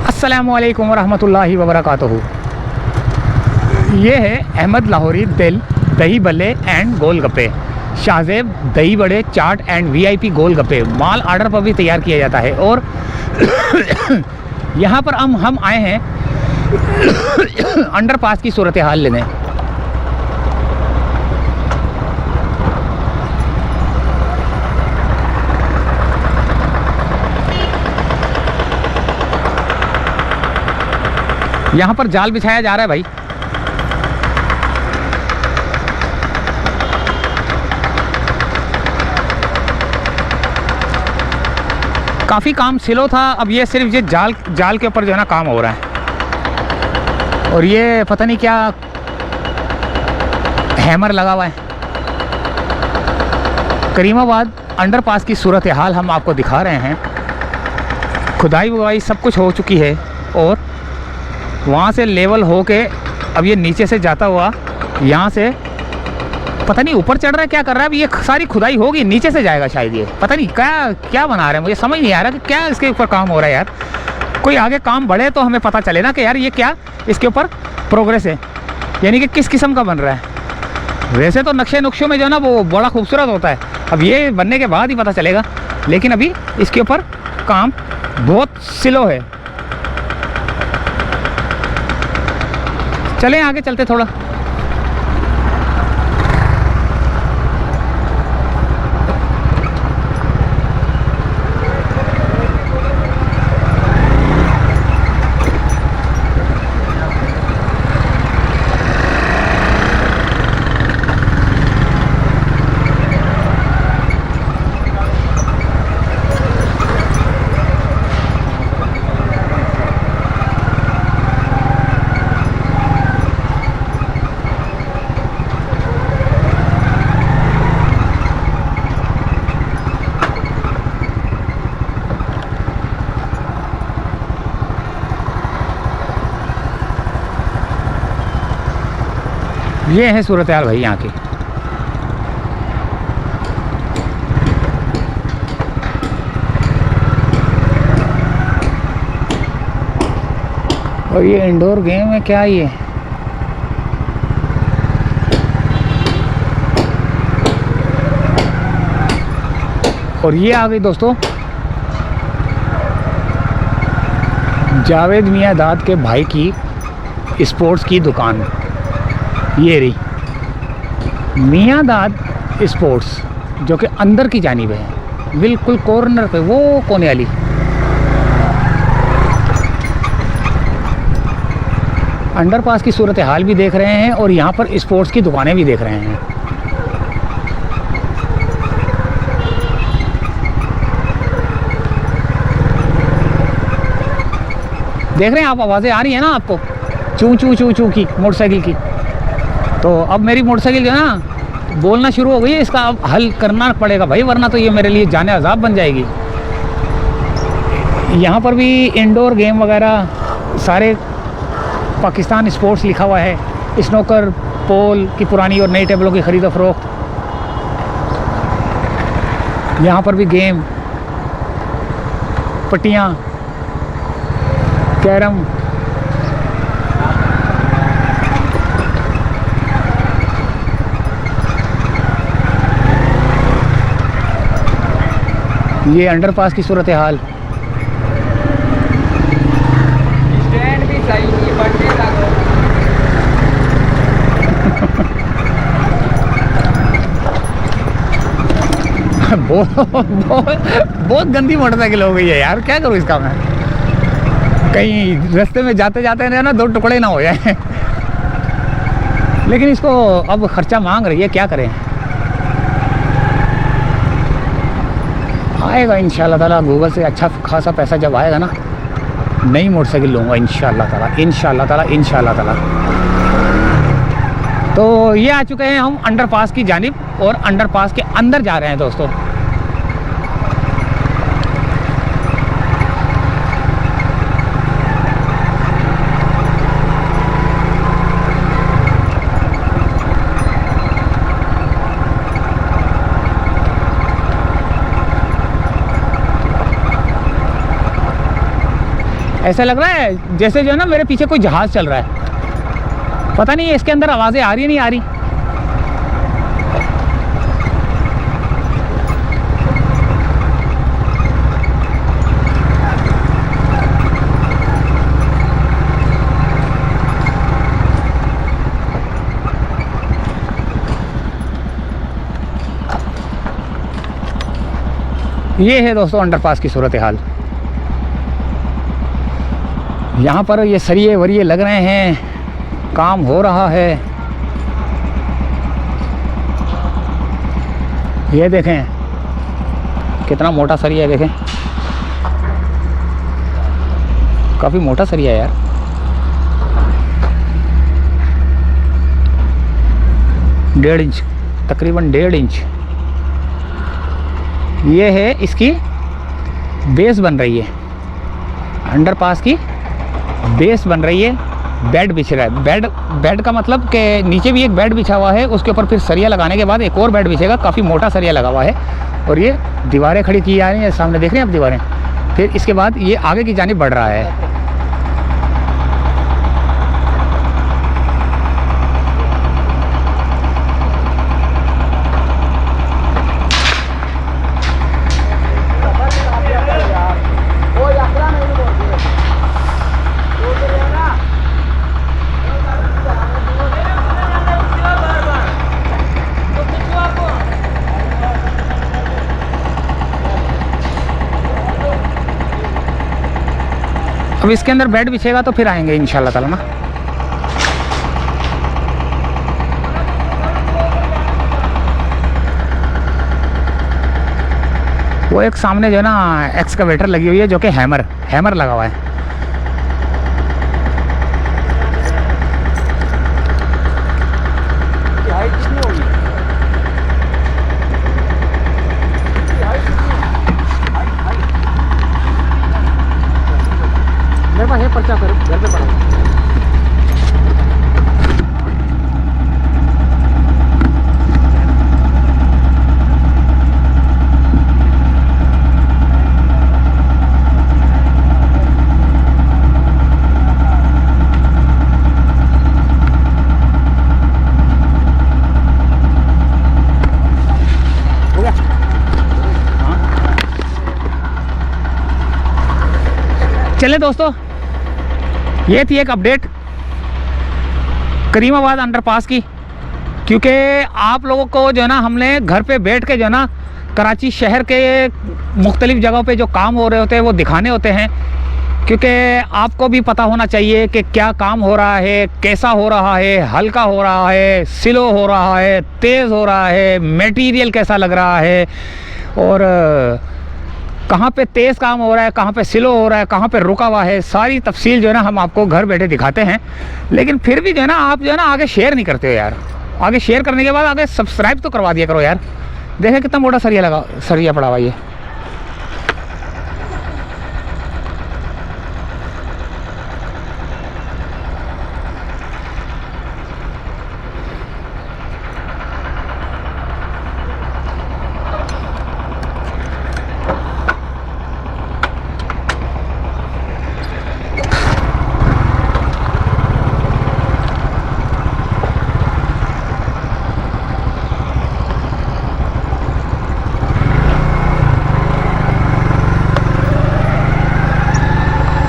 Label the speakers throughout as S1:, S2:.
S1: अस्सलामुअलैकुम वरहमतुल्लाहि वबरकातुहू। ये है अहमद लाहौरी दिल दही भल्ले एंड गोलगप्पे, शाहजेब दही बड़े चाट एंड वीआईपी गोलगप्पे। माल आर्डर पर भी तैयार किया जाता है। और यहाँ पर हम आए हैं अंडरपास की सूरत हाल लेने। यहाँ पर जाल बिछाया जा रहा है भाई। काफ़ी काम स्लो था, अब ये सिर्फ ये जाल के ऊपर जो है ना काम हो रहा है। और ये पता नहीं क्या हैमर लगा हुआ है। करीमाबाद अंडरपास की सूरत हाल हम आपको दिखा रहे हैं। खुदाई वुदाई सब कुछ हो चुकी है और वहाँ से लेवल हो के अब ये नीचे से जाता हुआ यहाँ से पता नहीं ऊपर चढ़ रहा है, क्या कर रहा है। अब ये सारी खुदाई होगी, नीचे से जाएगा शायद। ये पता नहीं क्या बना रहे हैं, मुझे समझ नहीं आ रहा कि क्या इसके ऊपर काम हो रहा है यार। कोई आगे काम बढ़े तो हमें पता चले ना कि यार ये क्या इसके ऊपर प्रोग्रेस है, यानी कि किस किस्म का बन रहा है। वैसे तो नक्शे नुक्शों में जो है ना वो बड़ा खूबसूरत होता है, अब ये बनने के बाद ही पता चलेगा। लेकिन अभी इसके ऊपर काम बहुत स्लो है। चलें आगे चलते थोड़ा। ये है सूरत हाल भाई यहाँ की। और ये इंडोर गेम है क्या ये? और ये आ गई दोस्तों जावेद मियां दाद के भाई की स्पोर्ट्स की दुकान। ये रही मियां दाद स्पोर्ट्स, जो कि अंदर की जानिब है, बिल्कुल कॉर्नर पे, वो कोने वाली। अंडरपास की सूरत हाल भी देख रहे हैं और यहाँ पर स्पोर्ट्स की दुकानें भी देख रहे हैं। देख रहे हैं आप, आवाज़ें आ रही है ना आपको, चू चू चू चू की मोटरसाइकिल की। तो अब मेरी मोटरसाइकिल जो है ना बोलना शुरू हो गई है, इसका अब हल करना पड़ेगा भाई, वरना तो ये मेरे लिए जाने अजाब बन जाएगी। यहाँ पर भी इंडोर गेम वगैरह सारे पाकिस्तान स्पोर्ट्स लिखा हुआ है। स्नोकर, पोल की पुरानी और नई टेबलों की ख़रीद फ़रोख्त। यहाँ पर भी गेम, पट्टियाँ, कैरम। ये अंडरपास की सूरत हाल।
S2: स्टैंड भी सही है, बढ़ने लगा।
S1: बहुत गंदी मोटरसाइकिल हो गई है यार, क्या करूँ इसका मैं। कहीं रास्ते में जाते जाते ना दो टुकड़े ना हो जाए। लेकिन इसको अब खर्चा मांग रही है, क्या करें। आएगा इंशाल्लाह ताला, गूगल से अच्छा खासा पैसा जब आएगा ना, नई मोटरसाइकिल लूँगा इंशाल्लाह ताला, इंशाल्लाह ताला, इंशाल्लाह ताला। तो ये आ चुके हैं हम अंडरपास की जानिब और अंडरपास के अंदर जा रहे हैं दोस्तों। ऐसा लग रहा है जैसे जो है ना मेरे पीछे कोई जहाज़ चल रहा है। पता नहीं इसके अंदर आवाज़ें आ रही नहीं आ रही। ये है दोस्तों अंडरपास की सूरत हाल। यहाँ पर ये सरिये वरिये लग रहे हैं, काम हो रहा है। ये देखें कितना मोटा सरिया है, देखें काफ़ी मोटा सरिया है यार। डेढ़ इंच, तकरीबन 1.5 इंच। ये है इसकी बेस बन रही है, अंडरपास की बेस बन रही है। बेड बिछ रहा है। बेड का मतलब कि नीचे भी एक बेड बिछा हुआ है, उसके ऊपर फिर सरिया लगाने के बाद एक और बेड बिछेगा। काफ़ी मोटा सरिया लगा हुआ है और ये दीवारें खड़ी की जा रही हैं, सामने देख रहे हैं आप दीवारें। फिर इसके बाद ये आगे की जानिब बढ़ रहा है। अब इसके अंदर बेड बिछेगा तो फिर आएंगे इंशाल्लाह ताला ना। वो एक सामने जो है ना एक्सकवेटर लगी हुई है, जो कि हैमर लगा हुआ है। मेरे पास है पर्चा, घर पे पड़ा है। हो गया? हाँ। चले दोस्तों, ये थी एक अपडेट करीमाबाद अंडरपास की। क्योंकि आप लोगों को जो है ना हमने घर पे बैठ के जो है ना कराची शहर के मुख्तलिफ जगहों पे जो काम हो रहे होते हैं वो दिखाने होते हैं। क्योंकि आपको भी पता होना चाहिए कि क्या काम हो रहा है, कैसा हो रहा है, हल्का हो रहा है, स्लो हो रहा है, तेज़ हो रहा है, मटेरियल कैसा लग रहा है, और कहाँ पे तेज़ काम हो रहा है, कहाँ पे स्लो हो रहा है, कहाँ पे रुका हुआ है। सारी तफसील जो है ना हम आपको घर बैठे दिखाते हैं। लेकिन फिर भी जो है ना आप जो है ना आगे शेयर नहीं करते हो यार। आगे शेयर करने के बाद आगे सब्सक्राइब तो करवा दिया करो यार। देखें कितना मोटा सरिया पड़ा हुआ ये।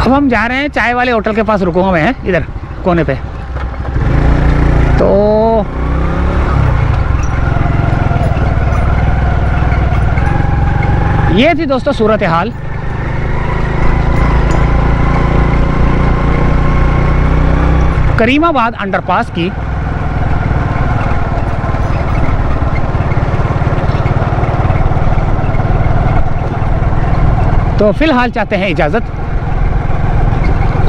S1: अब हम जा रहे हैं चाय वाले होटल के पास, रुका मैं हैं इधर कोने पे। तो ये थी दोस्तों सूरत हाल। करीमाबाद अंडरपास की। तो फिलहाल चाहते हैं इजाज़त।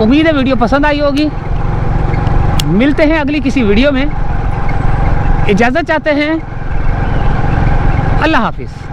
S1: उम्मीद है वीडियो पसंद आई होगी। मिलते हैं अगली किसी वीडियो में। इजाज़त चाहते हैं। अल्लाह हाफिज़।